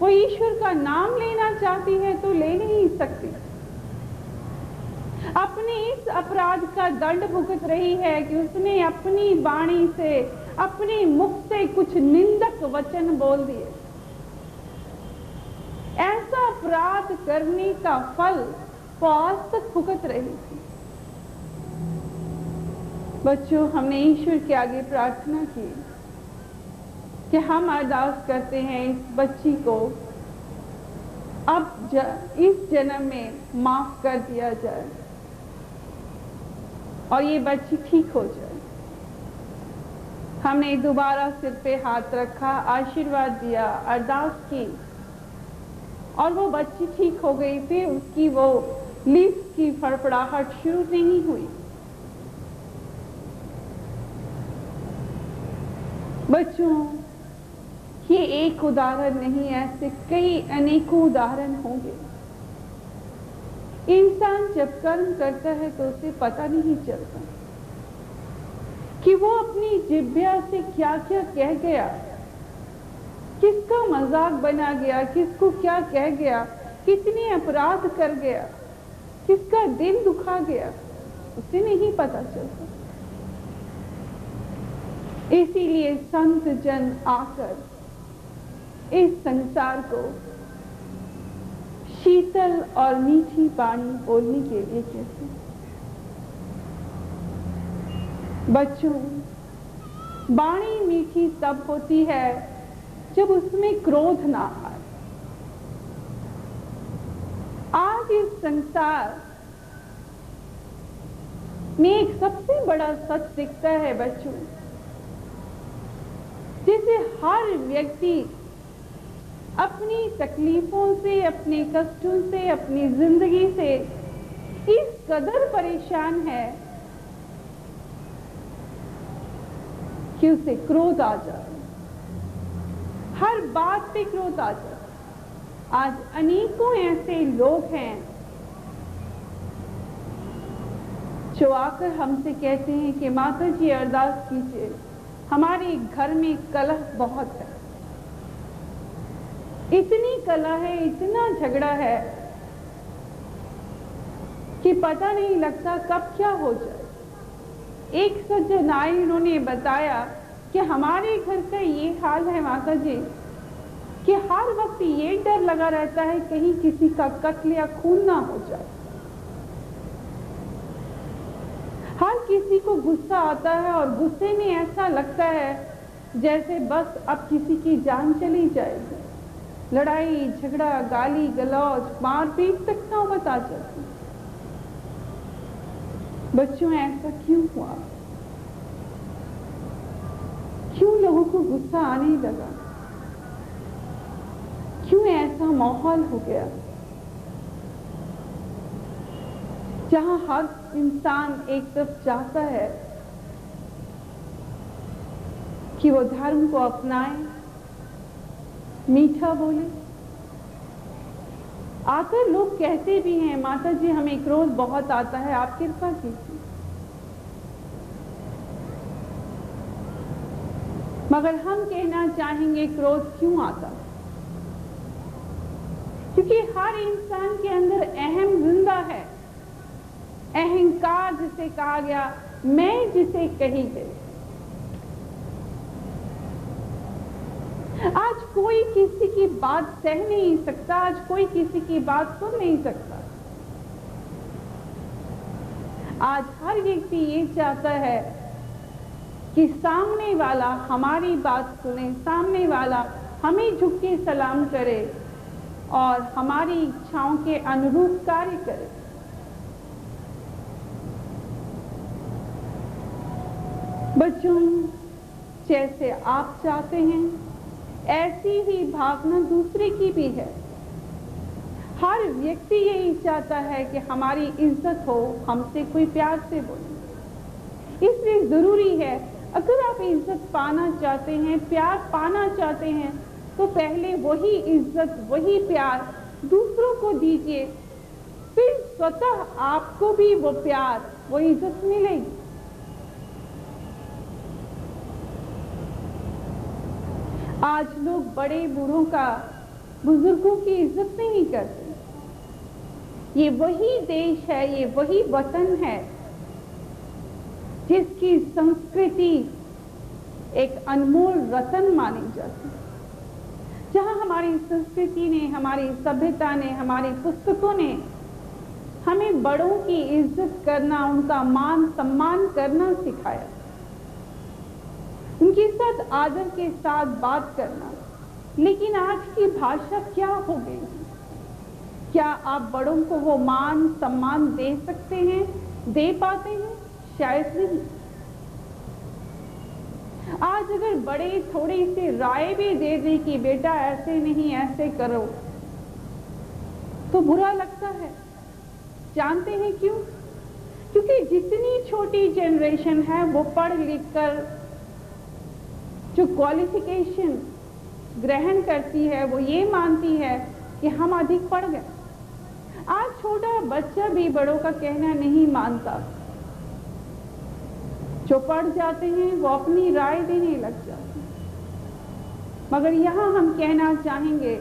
वो ईश्वर का नाम लेना चाहती है तो ले नहीं सकती। अपने इस अपराध का दंड भुगत रही है कि उसने अपनी वाणी से, अपने मुख से कुछ निंदक वचन बोल दिए। ऐसा अपराध करने का फल वो आज तक भुगत रही थी। बच्चों, हमने ईश्वर के आगे प्रार्थना की कि हम अरदास करते हैं इस बच्ची को अब इस जन्म में माफ कर दिया जाए और ये बच्ची ठीक हो जाए। हमने दोबारा सिर पे हाथ रखा, आशीर्वाद दिया, अरदास की और वो बच्ची ठीक हो गई। फिर उसकी वो लीफ की फड़फड़ाहट शुरू नहीं हुई। बच्चों, ये एक उदाहरण नहीं, ऐसे कई अनेकों उदाहरण होंगे। इंसान जब कर्म करता है तो उसे पता नहीं चलता कि वो अपनी जिह्वा से क्या क्या कह गया, किसका मजाक बना गया, किसको क्या कह गया, कितने अपराध कर गया, किसका दिल दुखा गया, उसे नहीं पता चलता। इसीलिए संत जन आकर इस संसार को शीतल और मीठी वाणी बोलने के लिए कहते हैं। बच्चों, वाणी मीठी तब होती है जब उसमें क्रोध ना आए। आज इस संसार में एक सबसे बड़ा सच दिखता है बच्चों, जिसे हर व्यक्ति अपनी तकलीफों से, अपने कष्टों से, अपनी जिंदगी से इस कदर परेशान है कि उसे क्रोध आ जाए, हर बात पे क्रोध आ जाए। आज अनेकों ऐसे लोग हैं जो आकर हमसे कहते हैं कि माता जी अरदास कीजिए, हमारे घर में कलह बहुत है, इतनी कलह है, इतना झगड़ा है कि पता नहीं लगता कब क्या हो जाए। एक सज्जन आए, उन्होंने बताया कि हमारे घर का ये हाल है माता जी कि हर वक्त ये डर लगा रहता है कहीं किसी का कत्ल या खून ना हो जाए। हर किसी को गुस्सा आता है और गुस्से में ऐसा लगता है जैसे बस अब किसी की जान चली जाएगी। लड़ाई झगड़ा, गाली गलौज, मारपीट तक नौबत आ जाती। बच्चों, ऐसा क्यों हुआ? क्यों लोगों को गुस्सा आने लगा? क्यों ऐसा माहौल हो गया जहां हर इंसान एक तरफ चाहता है कि वो धर्म को अपनाए, मीठा बोले। आकर लोग कहते भी हैं माता जी हमें क्रोध बहुत आता है, आप कृपा कीजिए। मगर हम कहना चाहेंगे क्रोध क्यों आता? क्योंकि हर इंसान के अंदर अहम जिंदा है, अहंकार जिसे कहा गया, मैं जिसे कही गई। आज कोई किसी की बात सह नहीं सकता, आज कोई किसी की बात सुन नहीं सकता। आज हर व्यक्ति ये चाहता है कि सामने वाला हमारी बात सुने, सामने वाला हमें झुक के सलाम करे और हमारी इच्छाओं के अनुरूप कार्य करे। बच्चों, जैसे आप चाहते हैं ऐसी ही भावना दूसरे की भी है। हर व्यक्ति यही चाहता है कि हमारी इज्जत हो, हमसे कोई प्यार से बोले। इसलिए जरूरी है, अगर आप इज्जत पाना चाहते हैं, प्यार पाना चाहते हैं, तो पहले वही इज्जत, वही प्यार दूसरों को दीजिए, फिर स्वतः आपको भी वो प्यार, वो इज्जत मिलेगी। आज लोग बड़े बूढ़ों का बुजुर्गों की इज्जत नहीं करते। ये वही देश है, ये वही वतन है जिसकी संस्कृति एक अनमोल रत्न मानी जाती है, जहां हमारी संस्कृति ने, हमारी सभ्यता ने, हमारी पुस्तकों ने हमें बड़ों की इज्जत करना, उनका मान सम्मान करना सिखाया, उनके साथ आदर के साथ बात करना। लेकिन आज की भाषा क्या हो गई? क्या आप बड़ों को वो मान सम्मान दे सकते हैं, दे पाते हैं? शायद नहीं। आज अगर बड़े थोड़ी सी राय भी दे दें कि बेटा ऐसे नहीं ऐसे करो, तो बुरा लगता है। जानते हैं क्यों? क्योंकि जितनी छोटी जनरेशन है वो पढ़ लिख कर जो क्वालिफिकेशन ग्रहण करती है वो ये मानती है कि हम अधिक पढ़ गए। आज छोटा बच्चा भी बड़ों का कहना नहीं मानता। जो पढ़ जाते हैं वो अपनी राय देने लग जाते हैं। मगर यहां हम कहना चाहेंगे,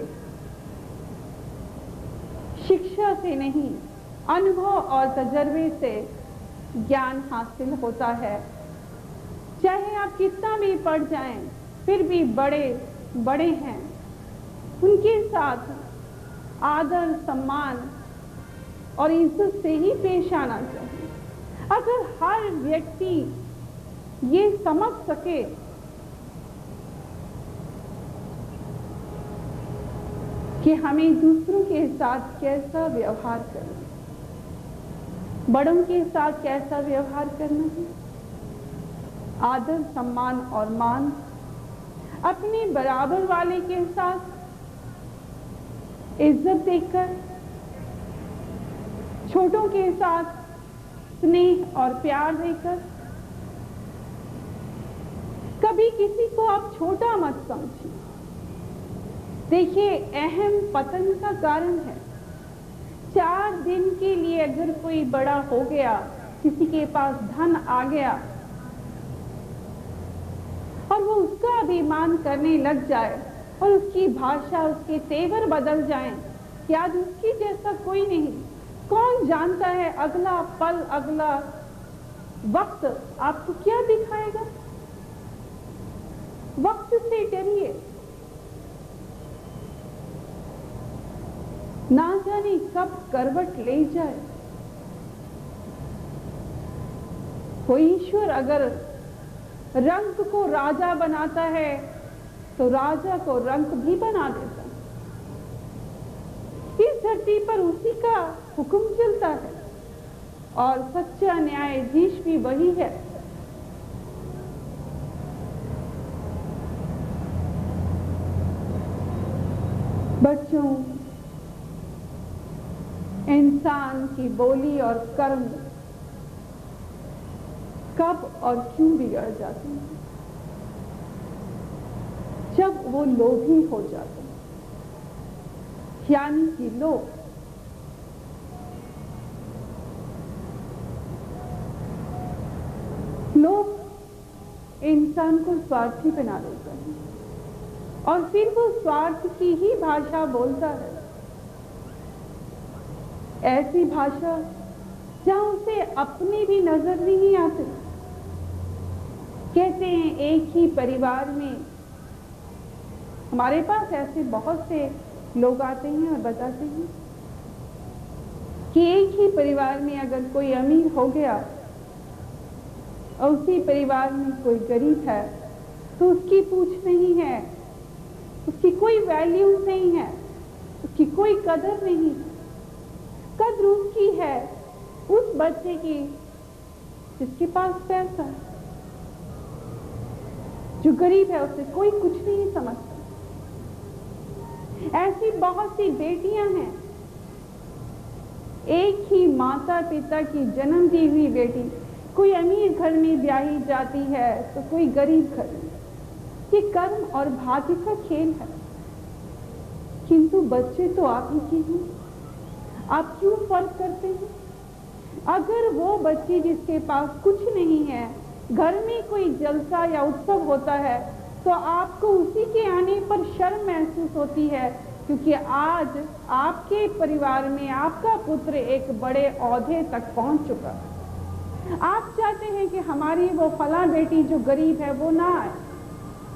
शिक्षा से नहीं, अनुभव और तजर्बे से ज्ञान हासिल होता है। चाहे आप कितना भी पढ़ जाएं, फिर भी बड़े बड़े हैं, उनके साथ आदर सम्मान और इज्जत से ही पेश आना चाहिए। अगर हर व्यक्ति ये समझ सके कि हमें दूसरों के साथ कैसा व्यवहार करना है, बड़ों के साथ कैसा व्यवहार करना है, आदर सम्मान और मान, अपने बराबर वाले के साथ इज्जत देकर, छोटों के साथ स्नेह और प्यार देकर। कभी किसी को आप छोटा मत समझिए। देखिए, अहम पतन का कारण है। 4 दिन के लिए अगर कोई बड़ा हो गया, किसी के पास धन आ गया और वो उसका अभिमान करने लग जाए और उसकी भाषा, उसके तेवर बदल जाएं, कि आज उसकी जैसा कोई नहीं। कौन जानता है अगला पल, अगला वक्त आपको क्या दिखाएगा? वक्त से डरिए। ना जाने कब करवट ले जाए। कोई ईश्वर अगर रंक को राजा बनाता है तो राजा को रंक भी बना देता है। इस धरती पर उसी का हुक्म चलता है और सच्चा न्यायाधीश भी वही है। बच्चों, इंसान की बोली और कर्म कब और क्यों बिगड़ जाते हैं? जब वो लोभी हो जाते हैं, यानी कि लोभ। लोभ इंसान को स्वार्थी बना देता है और फिर वो स्वार्थ की ही भाषा बोलता है। ऐसी भाषा जहां उसे अपने भी नजर नहीं आते। कहते हैं एक ही परिवार में, हमारे पास ऐसे बहुत से लोग आते हैं और बताते हैं कि एक ही परिवार में अगर कोई अमीर हो गया और उसी परिवार में कोई गरीब है तो उसकी पूछ नहीं है, उसकी कोई वैल्यू नहीं है, उसकी कोई कदर नहीं। कदर उसकी है उस बच्चे की जिसके पास पैसा है। जो गरीब है उसे कोई कुछ नहीं समझता। ऐसी बहुत सी बेटियां हैं, एक ही माता पिता की जन्म दी हुई बेटी कोई अमीर घर में ब्याही जाती है तो कोई गरीब घर में। ये कर्म और भाग्य का खेल है। किंतु बच्चे तो आप ही की हैं। आप क्यों फर्क करते हैं? अगर वो बच्ची जिसके पास कुछ नहीं है, घर में कोई जलसा या उत्सव होता है तो आपको उसी के आने पर शर्म महसूस होती है क्योंकि आज आपके परिवार में आपका पुत्र एक बड़े ओहदे तक पहुंच चुका है। आप चाहते हैं कि हमारी वो फला बेटी जो गरीब है वो ना आए,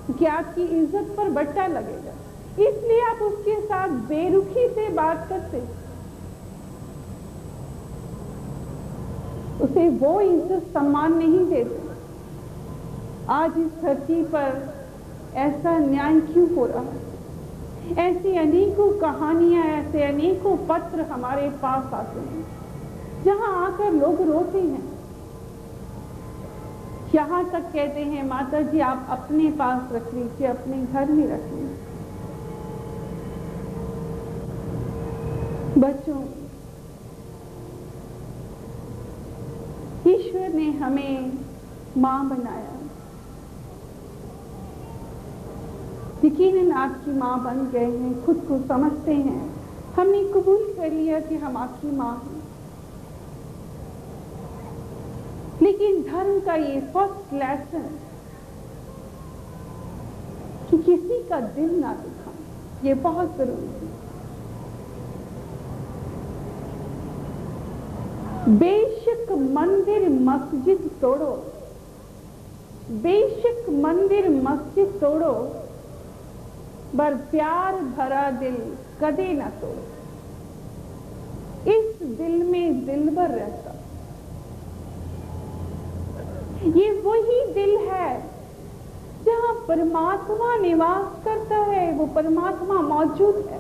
क्योंकि आपकी इज्जत पर बट्टा लगेगा, इसलिए आप उसके साथ बेरुखी से बात करते, उसे वो इज्जत सम्मान नहीं देते। आज इस धरती पर ऐसा न्याय क्यों हो रहा है? ऐसी अनेकों कहानियां, ऐसे अनेकों पत्र हमारे पास आते हैं जहां आकर लोग रोते हैं, यहां तक कहते हैं माता जी आप अपने पास रख लीजिए, अपने घर में रख लीजिए। बच्चों, ईश्वर ने हमें मां बनाया, यकीनन आपकी मां बन गए हैं, खुद को समझते हैं, हमने कबूल कर लिया कि हम आपकी मां हैं। लेकिन धर्म का ये फर्स्ट लेसन कि किसी का दिल ना दुखाएं, ये बहुत जरूरी है। बेशक मंदिर मस्जिद तोड़ो, बेशक मंदिर मस्जिद तोड़ो, पर प्यार भरा दिल कदे न तोड़ो। इस दिल में दिलबर रहता, ये वही दिल है जहां परमात्मा निवास करता है, वो परमात्मा मौजूद है।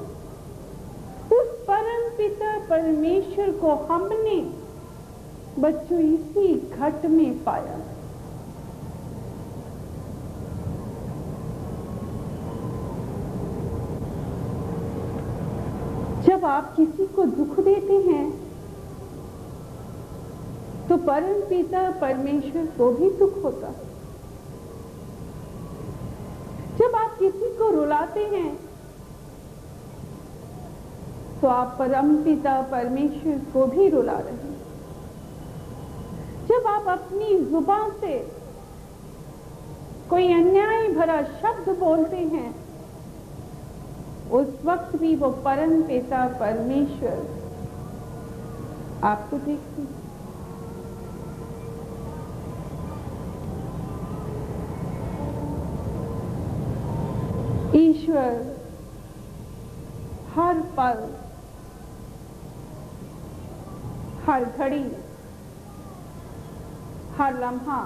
उस परम पिता परमेश्वर को हमने बच्चों इसी घट में पाया। जब आप किसी को दुख देते हैं तो परम पिता परमेश्वर को भी दुख होता है। जब आप किसी को रुलाते हैं तो आप परम पिता परमेश्वर को भी रुला रहे हैं। जब आप अपनी जुबान से कोई अन्याय भरा शब्द बोलते हैं, उस वक्त भी वो परम पिता परमेश्वर आपको देखते हैं। ईश्वर हर पल, हर घड़ी, हर लम्हा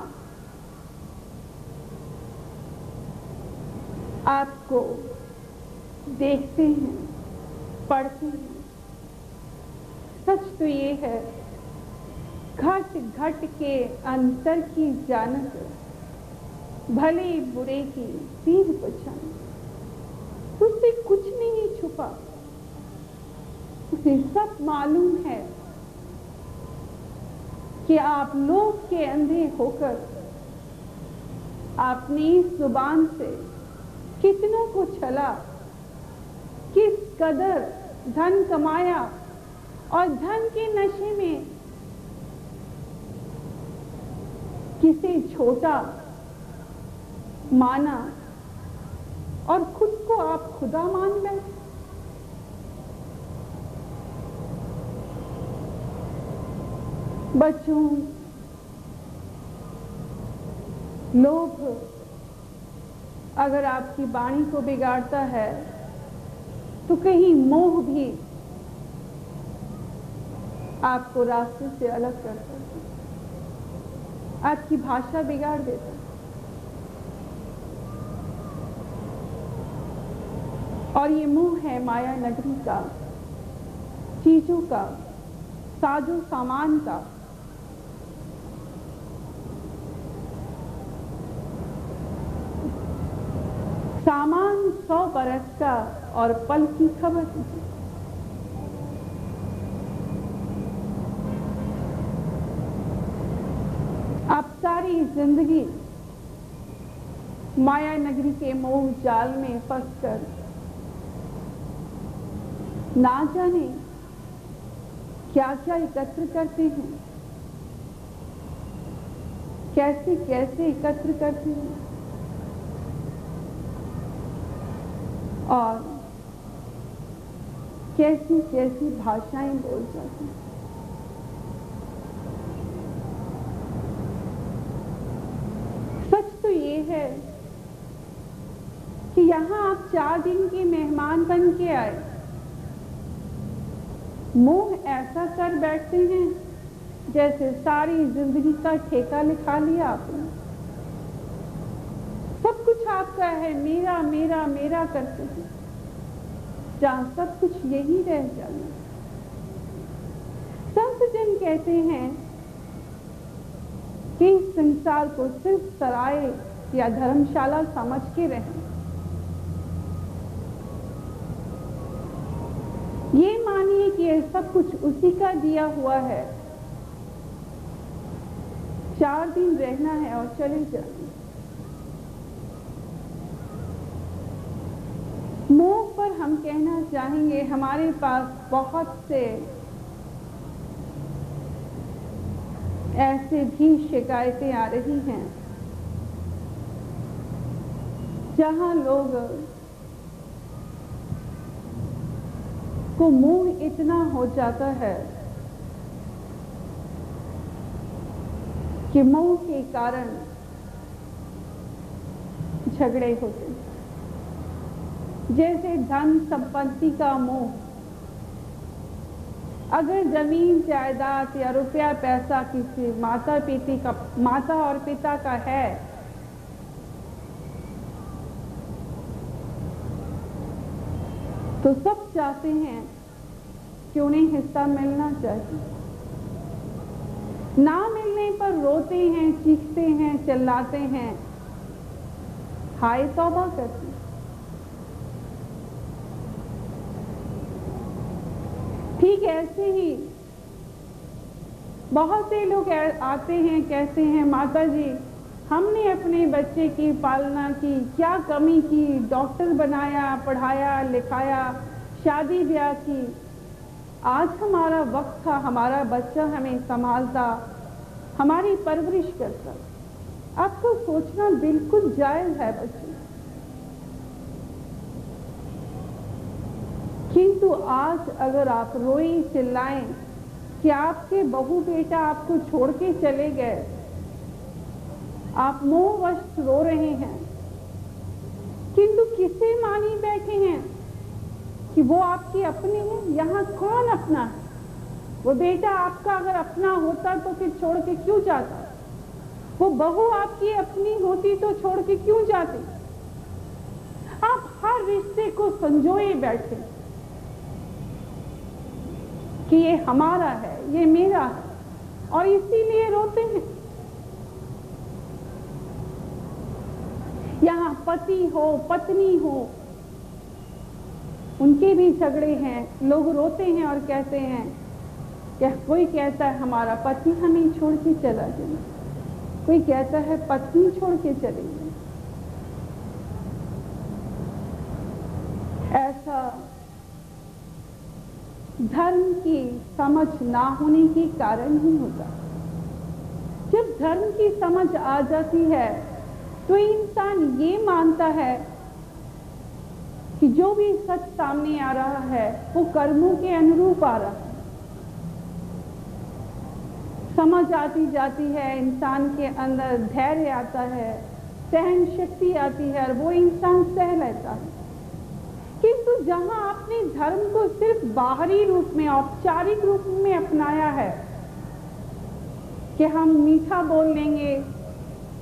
आपको देखते हैं, पढ़ते हैं। सच तो ये है, घट घट के अंतर की जानत, भले बुरे की सीध पहचान। उससे कुछ नहीं छुपा, उसे सब मालूम है कि आप लोग के अंधे होकर आपने इस जुबान से कितनों को छला, किस कदर धन कमाया और धन के नशे में किसे छोटा माना और खुद को आप खुदा मान गए। बच्चों, लोभ अगर आपकी वाणी को बिगाड़ता है तो कहीं मोह भी आपको रास्ते से अलग करता है, आपकी भाषा बिगाड़ देता है। और ये मोह है माया नगरी का, चीजों का, साजो सामान का। सामान 100 बरस का और पल की खबर नहीं। आप सारी जिंदगी माया नगरी के मोह जाल में फंसकर ना जाने क्या क्या एकत्र करते हैं, कैसे कैसे एकत्र करते हैं। और कैसी कैसी भाषाएं बोल जाते हैं। सच तो ये है कि यहां आप 4 दिन के मेहमान बन के आए, मोह ऐसा कर बैठते हैं जैसे सारी जिंदगी का ठेका लिखा लिया आपने। सब कुछ आपका है, मेरा मेरा मेरा करते हैं, जहां सब कुछ यही रह जाना। संत जन कहते हैं कि इस संसार को सिर्फ सराय या धर्मशाला समझ के रहें। ये मानिए कि ये सब कुछ उसी का दिया हुआ है, 4 दिन रहना है और चले जाना। मोह पर हम कहना चाहेंगे, हमारे पास बहुत से ऐसे भी शिकायतें आ रही हैं जहां लोग को मोह इतना हो जाता है कि मोह के कारण झगड़े होते हैं। जैसे धन संपत्ति का मोह, अगर जमीन जायदाद या रुपया पैसा किसी माता और पिता का है तो सब चाहते हैं कि उन्हें हिस्सा मिलना चाहिए। ना मिलने पर रोते हैं, चीखते हैं, चिल्लाते हैं, हाय तौबा करते हैं। ठीक ऐसे ही बहुत से लोग आते हैं, कहते हैं माता जी हमने अपने बच्चे की पालना की, क्या कमी की, डॉक्टर बनाया, पढ़ाया लिखाया, शादी ब्याह की, आज हमारा वक्त था, हमारा बच्चा हमें संभालता, हमारी परवरिश करता। आपको सोचना बिल्कुल जायज है बच्चे, किंतु आज अगर आप रोई चिल्लाएं कि आपके बहू बेटा आपको छोड़ के चले गए, आप मोहवश रो रहे हैं, किंतु किसे मानी बैठे हैं कि वो आपकी अपनी है? यहाँ कौन अपना है? वो बेटा आपका अगर अपना होता तो फिर छोड़ के क्यों जाता? वो बहू आपकी अपनी होती तो छोड़ के क्यों जाती? आप हर रिश्ते को संजोए बैठे कि ये हमारा है, ये मेरा है, और इसीलिए रोते हैं। यहाँ पति हो पत्नी हो, उनके भी झगड़े हैं, लोग रोते हैं और कहते हैं कि कोई कहता है हमारा पति हमें छोड़ के चला गया, कोई कहता है पत्नी छोड़ के चली गई। ऐसा धर्म की समझ ना होने के कारण ही होता। जब धर्म की समझ आ जाती है तो इंसान ये मानता है कि जो भी सच सामने आ रहा है वो कर्मों के अनुरूप आ रहा है। समझ आती जाती है, इंसान के अंदर धैर्य आता है, सहन शक्ति आती है और वो इंसान सह लेता है। किंतु जहां आपने धर्म को सिर्फ बाहरी रूप में, औपचारिक रूप में अपनाया है कि हम मीठा बोल लेंगे,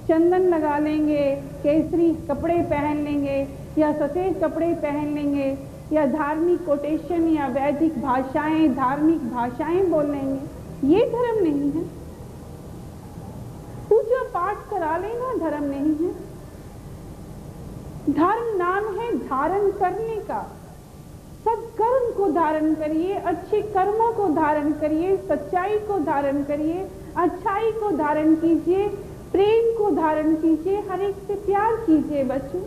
चंदन लगा लेंगे, केसरी कपड़े पहन लेंगे या सफेद कपड़े पहन लेंगे या धार्मिक कोटेशन या वैदिक भाषाएं, धार्मिक भाषाएं बोल लेंगे, ये धर्म नहीं है। पूजा पाठ करा लेना धर्म नहीं है। धर्म नाम है धारण करने का। सत्कर्म को धारण करिए, अच्छे कर्मों को धारण करिए, सच्चाई को धारण करिए, अच्छाई को धारण कीजिए, प्रेम को धारण कीजिए, हर एक से प्यार कीजिए बच्चों,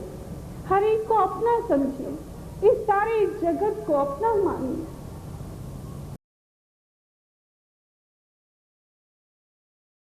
हर एक को अपना समझिए, इस सारे जगत को अपना मानिए।